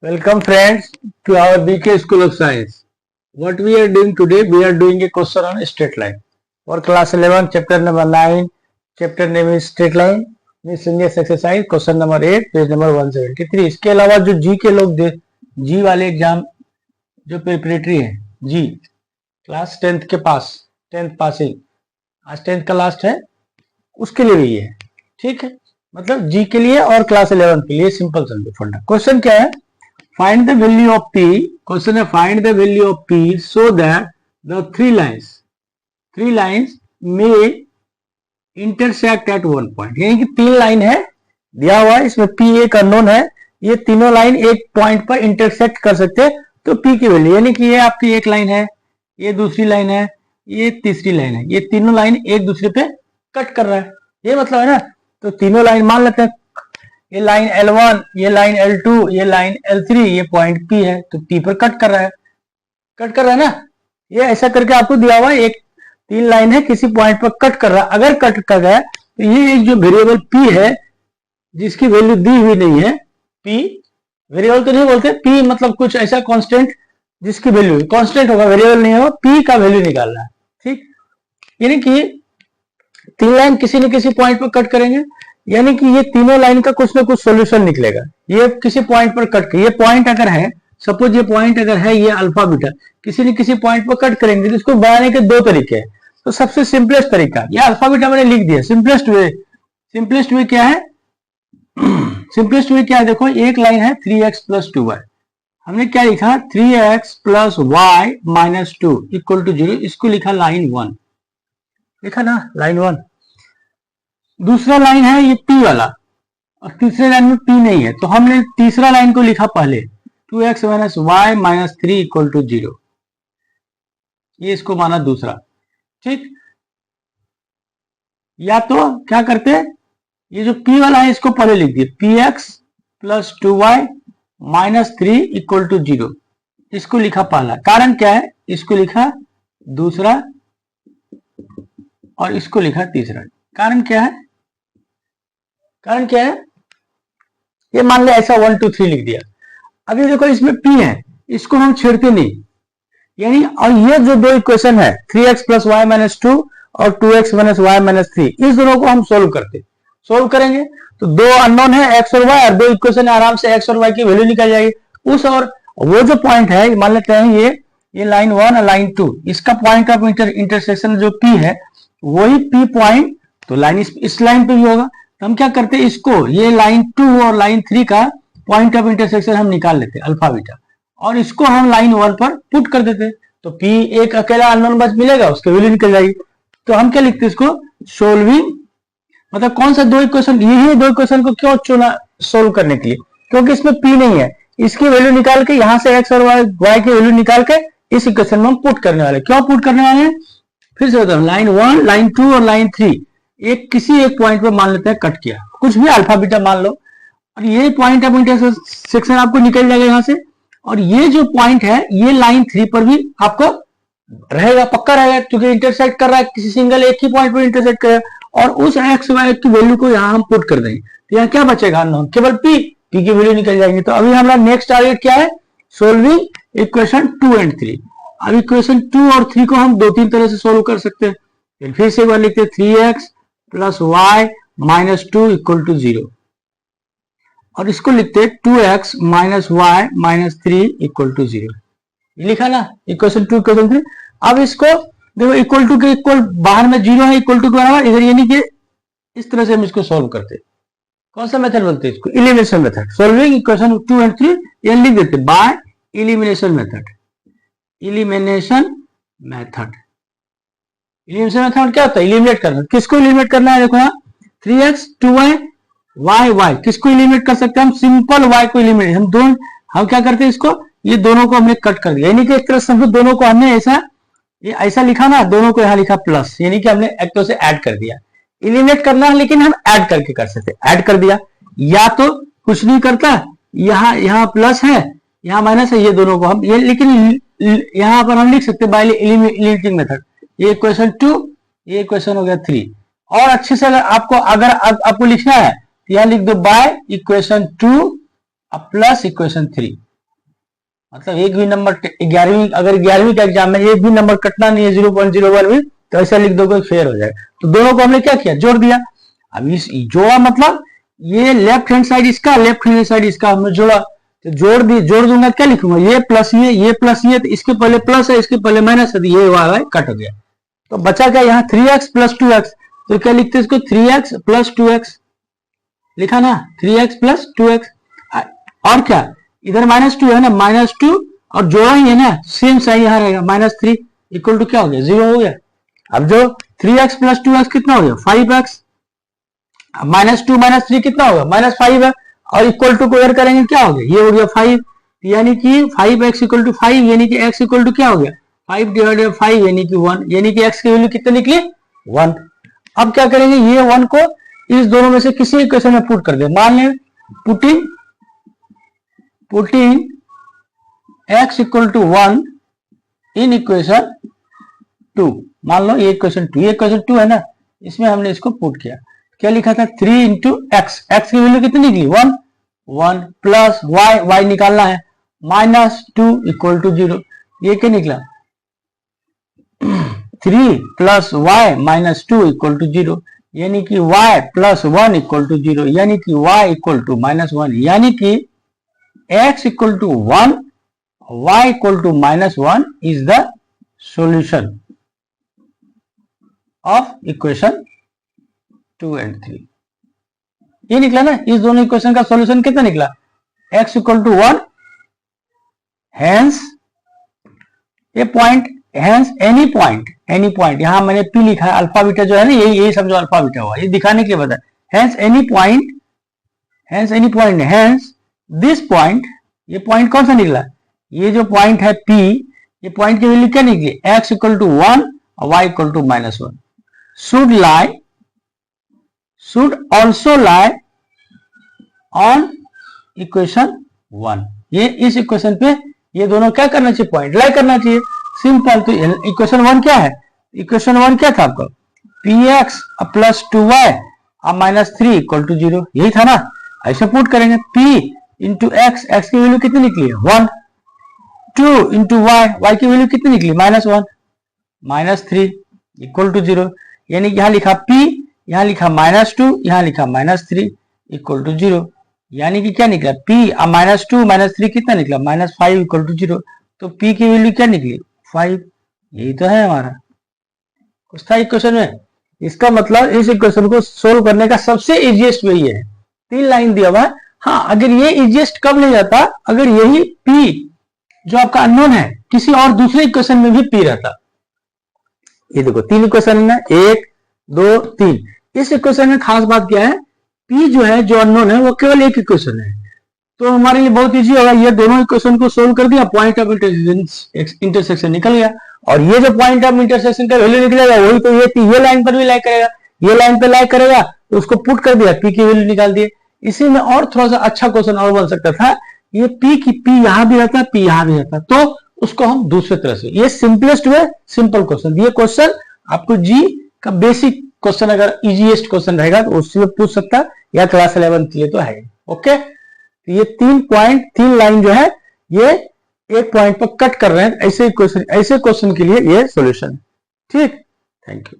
Welcome friends to our BK School of Science. What we are doing today, we are doing a question on a straight line. For class 11, chapter number 9, chapter name is straight line. Miscellaneous exercise, question number 8, page number 173. इसके अलावा जो जी के लोग जी वाले exam जो preparatory है, जी class 10th के पास 10th passing, आज 10th का लास्ट है, उसके लिए भी है, ठीक है। मतलब जी के लिए और क्लास 11 के लिए सिंपल समझो फंडा। क्वेश्चन क्या है? Find the value of p. Question है find the value of p so that the three lines may intersect at one point. यानी कि तीन लाइन है दिया हुआ है, इसमें p एक अननोन है, ये तीनों लाइन एक पॉइंट पर इंटरसेक्ट कर सकते हैं, तो p की वैल्यू यानी कि ये आपकी एक लाइन है, ये दूसरी लाइन है, ये तीसरी लाइन है, ये तीनों लाइन एक दूसरे पे कट कर रहा है, ये मतलब है ना। तो तीनों लाइन मान लेते हैं, ये लाइन L1, ये लाइन L2, ये लाइन L3, ये पॉइंट P है, तो P पर कट कर रहा है ना। ये ऐसा करके आपको दिया हुआ है, एक तीन लाइन है किसी पॉइंट पर कट कर रहा है। अगर कट कर गया तो ये एक जो वेरिएबल P है जिसकी वैल्यू दी हुई नहीं है, P वेरिएबल तो नहीं बोलते, P मतलब कुछ ऐसा कांस्टेंट जिसकी वैल्यू कांस्टेंट होगा, वेरिएबल नहीं होगा, P का वैल्यू निकालना है, ठीक। यानी कि तीन लाइन किसी न किसी पॉइंट पर कट करेंगे, यानी कि ये तीनों लाइन का कुछ ना कुछ सॉल्यूशन निकलेगा। ये किसी पॉइंट पर कट, ये पॉइंट अगर है, सपोज ये पॉइंट अगर है, ये अल्फा बीटा किसी न किसी पॉइंट पर कट करेंगे, तो इसको बनाने के दो तरीके हैं। तो सबसे सिंपलेस्ट तरीका, ये अल्फा बीटा मैंने लिख दिया, सिंपलेस्ट वे क्या है? सिंपलेस्ट वे क्या है? देखो एक लाइन है 3x + 2y, हमने क्या लिखा? 3x + y - 2 = 0, इसको लिखा लाइन 1, लिखा ना लाइन 1। दूसरा लाइन है ये P वाला, और तीसरे लाइन में P नहीं है, तो हमने तीसरा लाइन को लिखा पहले 2x - y - 3 = 0, ये इसको माना दूसरा, ठीक। या तो क्या करते, ये जो P वाला है इसको पहले लिख दिए, px + 2y - 3 = 0, इसको लिखा पहला। कारण क्या है? इसको लिखा दूसरा और इसको लिखा तीसरा। कारण क्या है? ये मान ले ऐसा 1 2 3 लिख दिया। अभी देखो इसमें P है, इसको हम छेड़ते नहीं, यानी और ये जो दो इक्वेशन है 3x + y - 2 और 2x - y - 3, इस दोनों को हम सोल्व करेंगे तो दो अननोन है x और y, और दो इक्वेशन है, आराम से x और y की वैल्यू निकल जाएगी। उस और वो जो पॉइंट है मान लेते हैं ये लाइन 1 और लाइन 2, इसका पॉइंट ऑफ इंटरसेक्शन जो P है वही P पॉइंट, तो लाइन इस लाइन पे भी होगा। तो हम क्या करते हैं, इसको ये लाइन 2 और लाइन 3 का पॉइंट ऑफ इंटरसेक्शन हम निकाल लेते हैं अल्फा बीटा, और इसको हम लाइन 1 पर पुट कर देते हैं, तो P एक अकेला अननोन बच मिलेगा, उसकी वैल्यू निकल जाएगी। तो हम क्या लिखते हैं इसको? सोल्विंग, मतलब कौन सा दो इक्वेशन, यही दो इक्वेशन को क्यों चुना सोल्व करने के लिए? क्योंकि इसमें P नहीं है, इसकी वैल्यू निकाल के यहां से x और y की वैल्यू निकाल के इस इक्वेशन में हम पुट करने वाले। क्यों पुट करने वाले हैं? फिर से बताऊं, लाइन 1, लाइन 2 और लाइन 3 किसी एक पॉइंट पर मान लेते हैं कट किया, कुछ भी अल्फा बीटा मान लो, और ये पॉइंट ऑफ इंटरसेक्शन आपको निकल जाएगा यहां से, और ये जो पॉइंट है ये लाइन 3 पर भी आपको रहेगा, पक्का रहेगा, क्योंकि इंटरसेक्ट कर रहा है, किसी सिंगल एक ही पॉइंट पर इंटरसेक्ट करेगा, और उस x y की वैल्यू को यहां हम पुट कर देंगे, तो यहाँ क्या बचेगा? अननोन, केवल P की वैल्यू निकल जाएगी। तो अभी हमारा नेक्स्ट टारगेट क्या है? सोल्विंग इक्वेशन 2 और 3। अब इक्वेशन 2 और 3 को हम 2-3 तरह से सोल्व कर सकते हैं। फिर से एक बार लिखते हैं 3x + y - 2 = 0, और इसको लिखते हैं 2x - y - 3 = 0, लिखा ना इक्वेशन 2 इक्वेशन 3। अब इसको देखो इक्वल टू के इक्वल, बाहर में 0 है, इक्वल टू के बराबर इधर, यानी कि इस तरह से हम इसको सोल्व करते हैं। कौन सा मेथड बोलते हैं इसको? Elimination method. सोल्विंग इक्वेशन 2 और 3 ये लिख देते हैं by elimination method. Elimination method क्या होता है? एलिमिनेट करना। किसको एलिमिनेट करना है? देखो यहाँ 3x 2y y किसको एलिमिनेट कर सकते हैं हम? सिंपल y को एलिमिनेट। हम क्या करते हैं, इसको ये दोनों को हमने कट कर दिया, यानी कि एक तरह से दोनों को हमने ऐसा लिखा ना, दोनों को यहाँ लिखा प्लस, यानी कि हमने एक तो से ऐड कर दिया। एलिमिनेट करना है लेकिन हम ऐड करके कर सकते, ऐड कर दिया, या तो कुछ नहीं करता, यहाँ प्लस है यहाँ माइनस है, ये दोनों को हम लेकिन यहाँ पर हम लिख सकते बाय एलिमिनेटिंग मेथड। ये इक्वेशन 2, ये इक्वेशन हो गया 3। और अच्छे से अगर आपको लिखना है तो यहाँ लिख दो बाय इक्वेशन 2 प्लस इक्वेशन 3। मतलब एक भी नंबर 11वीं, अगर 11वीं का एग्जाम में एक भी नंबर कटना नहीं है 0.01 भी, तो ऐसा लिख दोगे फेयर हो जाएगा। तो दोनों को हमने क्या किया, जोड़ दिया। अब इस जोड़ा मतलब ये लेफ्ट हैंड साइड इसका, लेफ्ट हैंड साइड इसका हमने जोड़ा, तो जोड़ दूंगा, क्या लिखूंगा, ये प्लस ये प्लस ये, तो इसके पहले प्लस है, इसके पहले माइनस है, तो ये वाला कट हो गया। तो बचा क्या यहाँ 3x प्लस 2x, तो क्या लिखते हैं इसको 3x प्लस 2x लिखा ना, 3x प्लस 2x। और क्या इधर -2 है ना, -2 और जोड़ा ही है ना, सेम साइन यहाँ रहेगा, -3 इक्वल टू क्या हो गया, 0 हो गया। अब जो 3x प्लस 2x कितना हो गया 5x, -2 -3 कितना होगा -5 है, और इक्वल टू को एड करेंगे क्या हो गया, ये हो गया 5, यानी कि 5x इक्वल टू 5, यानी कि x इक्वल टू क्या हो गया 5 डिवाइडेड बाय 5 यानी कि 1, यानी कि x की वैल्यू कितनी निकली 1। अब क्या करेंगे, ये 1 को इस दोनों में से किसी इक्वेशन में पुट कर दे, मान लें putting x equal to 1 in equation 2, मान लो ये इक्वेशन 2 है ना, इसमें हमने इसको पुट किया, क्या लिखा था 3 इंटू एक्स, एक्स की वैल्यू कितनी निकली 1 प्लस y निकालना है -2 इक्वल टू 0, ये क्या निकला 3 plus y minus 2 equal to 0, यानी कि y प्लस 1 इक्वल टू 0, यानी कि y इक्वल टू -1, यानी कि x equal to 1 y equal to -1 is the solution of equation 2 and 3। ये निकला ना, इस दोनों इक्वेशन का सॉल्यूशन कितना निकला x इक्वल टू 1, हेंस ये पॉइंट, हेंस एनी पॉइंट, यहां मैंने p लिखा है, अल्फा बीटा जो है ना, यही समझो अल्फा बीटा हुआ, ये दिखाने के लिए बताया, hence any point, hence this point, ये पॉइंट कौन सा निकला, ये जो पॉइंट है p, ये पॉइंट की वैल्यू क्या निकली x इक्वल टू 1 और y equal to -1, should also lie on equation 1। ये इस इक्वेशन पे ये दोनों क्या करना चाहिए, पॉइंट लाई करना चाहिए, सिंपल। तो इक्वेशन 1 क्या है, इक्वेशन 1 क्या था आपका px plus 2y -3 equal to 0, यही था ना, ऐसे पुट करेंगे p इंटू एक्स, एक्स की वैल्यू कितनी निकली है 1, 2 इंटू y की वैल्यू कितनी निकली -1 -3 इक्वल टू 0, यानी कि यहाँ लिखा p, यहां लिखा -2, यहां लिखा -3 इक्वल टू 0, यानी कि क्या निकला p -2 -3 कितना निकला -5 इक्वल टू 0, तो p की वैल्यू क्या निकली 5, यही तो है हमारा कुछ था इक्वेशन में। इसका मतलब इस इक्वेशन को सोल्व करने का सबसे इजीएस्ट वे ये है, 3 लाइन दिया हुआ है। हाँ, अगर ये इजीएस्ट कब नहीं जाता, अगर यही p जो आपका अननोन है किसी और दूसरे इक्वेशन में भी p रहता। ये देखो 3 इक्वेशन है, 1 2 3, इस इक्वेशन में खास बात क्या है, p जो है जो अननोन है वो केवल एक इक्वेशन है, तो हमारे लिए बहुत इजी होगा, ये दोनों इक्वेशन को सोल्व कर दिया, पॉइंट ऑफ इंटरसेक्शन निकल गया, और ये जो पॉइंट ऑफ इंटरसेक्शन का वैल्यू निकलेगा वही तो ये लाइन पर भी लाई करेगा, ये लाइन पे लाई करेगा, तो उसको पुट कर दिया, p की वैल्यू निकाल दिए। इसी में और थोड़ा सा अच्छा क्वेश्चन और बन सकता था, ये p यहां भी रहता, p यहां भी रहता, तो उसको हम दूसरे तरह से, ये सिंपलेस्ट वे सिंपल क्वेश्चन, ये क्वेश्चन आपको जी का बेसिक क्वेश्चन अगर इजीएस्ट क्वेश्चन रहेगा तो उससे पूछ सकता, या क्लास 11 के लिए तो है। ओके, तो ये 3 लाइन जो है ये एक पॉइंट पर कट कर रहे हैं, ऐसे क्वेश्चन के लिए ये सॉल्यूशन। ठीक, थैंक यू।